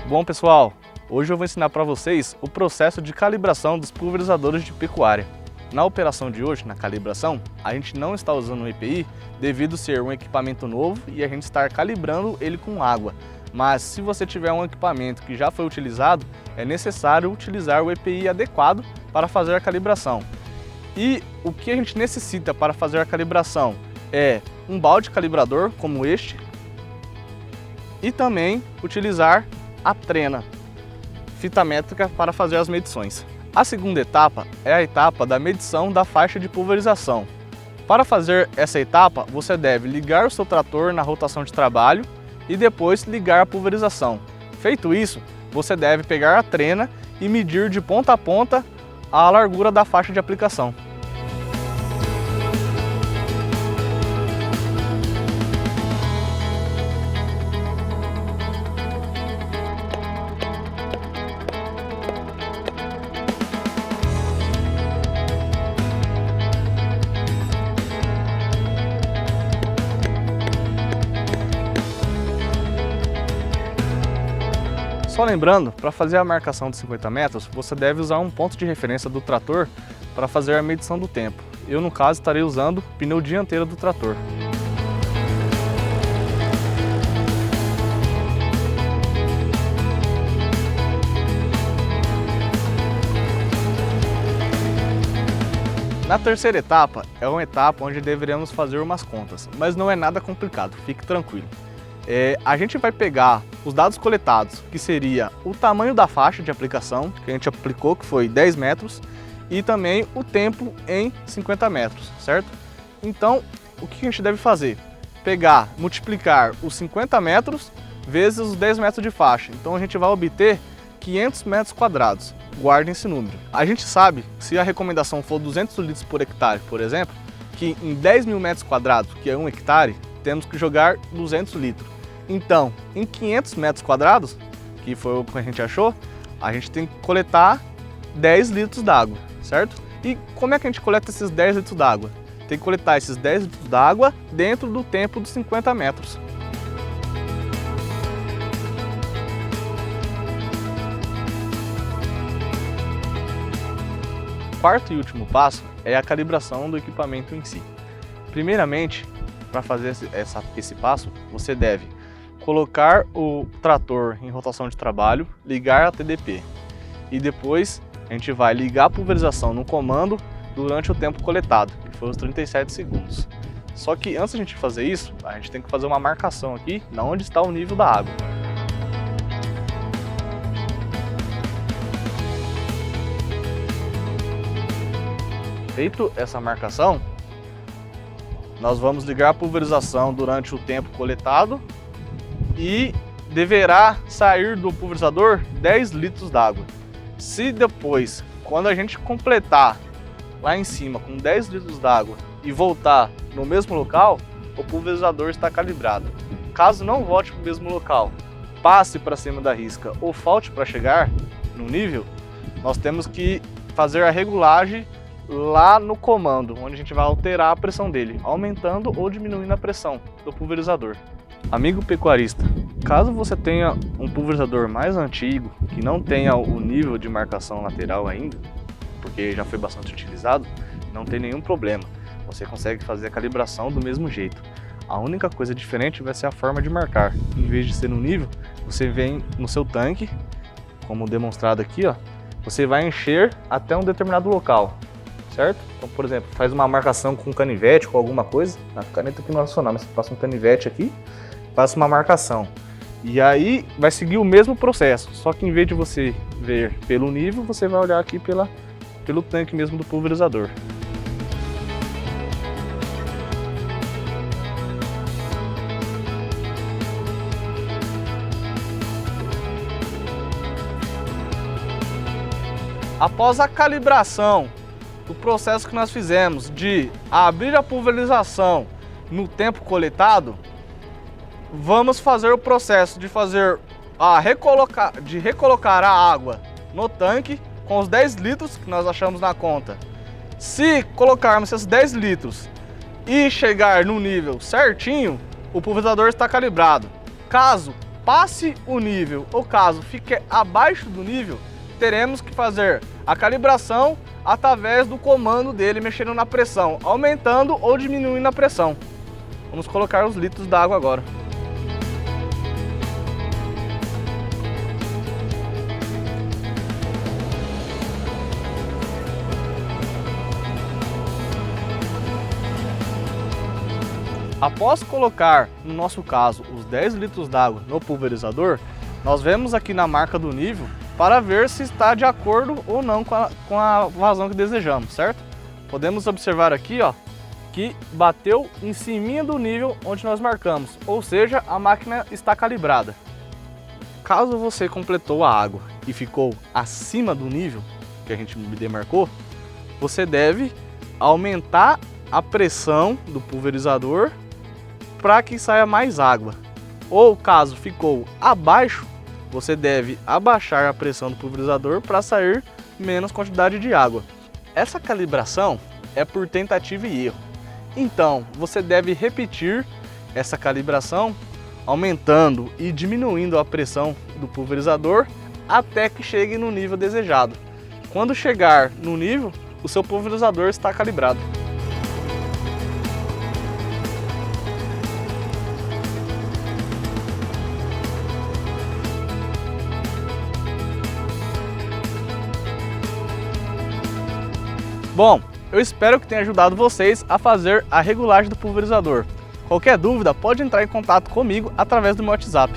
Bom pessoal, hoje eu vou ensinar para vocês o processo de calibração dos pulverizadores de pecuária. Na operação de hoje, na calibração, a gente não está usando o EPI devido ser um equipamento novo e a gente estar calibrando ele com água. Mas se você tiver um equipamento que já foi utilizado, é necessário utilizar o EPI adequado para fazer a calibração. E o que a gente necessita para fazer a calibração é um balde calibrador como este e também utilizar a trena, fita métrica para fazer as medições. A segunda etapa é a etapa da medição da faixa de pulverização. Para fazer essa etapa, você deve ligar o seu trator na rotação de trabalho e depois ligar a pulverização. Feito isso, você deve pegar a trena e medir de ponta a ponta a largura da faixa de aplicação. Só lembrando, para fazer a marcação de 50 metros, você deve usar um ponto de referência do trator para fazer a medição do tempo. Eu, no caso, estarei usando o pneu dianteiro do trator. Na terceira etapa, é uma etapa onde deveremos fazer umas contas, mas não é nada complicado, fique tranquilo. A gente vai pegar os dados coletados, que seria o tamanho da faixa de aplicação, que a gente aplicou, que foi 10 metros, e também o tempo em 50 metros, certo? Então, o que a gente deve fazer? Pegar, multiplicar os 50 metros vezes os 10 metros de faixa. Então a gente vai obter 500 metros quadrados. Guardem esse número. A gente sabe, se a recomendação for 200 litros por hectare, por exemplo, que em 10 mil metros quadrados, que é 1 hectare, temos que jogar 200 litros. Então, em 500 metros quadrados, que foi o que a gente achou, a gente tem que coletar 10 litros d'água, certo? E como é que a gente coleta esses 10 litros d'água? Tem que coletar esses 10 litros d'água dentro do tempo dos 50 metros. Quarto e último passo é a calibração do equipamento em si. Primeiramente, para fazer esse passo, você deve colocar o trator em rotação de trabalho, ligar a TDP e depois a gente vai ligar a pulverização no comando durante o tempo coletado, que foi os 37 segundos. Só que antes de a gente fazer isso, a gente tem que fazer uma marcação aqui de onde está o nível da água. Feito essa marcação, nós vamos ligar a pulverização durante o tempo coletado e deverá sair do pulverizador 10 litros d'água. Se depois, quando a gente completar lá em cima com 10 litros d'água e voltar no mesmo local, o pulverizador está calibrado. Caso não volte para o mesmo local, passe para cima da risca ou falte para chegar no nível, nós temos que fazer a regulagem lá no comando, onde a gente vai alterar a pressão dele, aumentando ou diminuindo a pressão do pulverizador. Amigo pecuarista, caso você tenha um pulverizador mais antigo, que não tenha o nível de marcação lateral ainda, porque já foi bastante utilizado, não tem nenhum problema. Você consegue fazer a calibração do mesmo jeito. A única coisa diferente vai ser a forma de marcar. Em vez de ser no nível, você vem no seu tanque, como demonstrado aqui, ó, você vai encher até um determinado local. Certo? Então, por exemplo, faz uma marcação com canivete, com alguma coisa, na caneta aqui não é nacional, mas você passa um canivete aqui, passa uma marcação. E aí vai seguir o mesmo processo, só que em vez de você ver pelo nível, você vai olhar aqui pelo tanque mesmo do pulverizador. Após a calibração, o processo que nós fizemos de abrir a pulverização no tempo coletado, vamos fazer o processo de recolocar a água no tanque com os 10 litros que nós achamos na conta. Se colocarmos esses 10 litros e chegar no nível certinho, o pulverizador está calibrado. Caso passe o nível ou caso fique abaixo do nível, teremos que fazer a calibração através do comando dele mexendo na pressão, aumentando ou diminuindo a pressão. Vamos colocar os litros d'água agora. Após colocar, no nosso caso, os 10 litros d'água no pulverizador, nós vemos aqui na marca do nível para ver se está de acordo ou não com a vazão que desejamos, certo? Podemos observar aqui, ó, que bateu em cima do nível onde nós marcamos, ou seja, a máquina está calibrada. Caso você completou a água e ficou acima do nível que a gente demarcou, você deve aumentar a pressão do pulverizador para que saia mais água. Ou caso ficou abaixo, você deve abaixar a pressão do pulverizador para sair menos quantidade de água. Essa calibração é por tentativa e erro. Então, você deve repetir essa calibração, aumentando e diminuindo a pressão do pulverizador até que chegue no nível desejado. Quando chegar no nível, o seu pulverizador está calibrado. Bom, eu espero que tenha ajudado vocês a fazer a regulagem do pulverizador. Qualquer dúvida, pode entrar em contato comigo através do meu WhatsApp.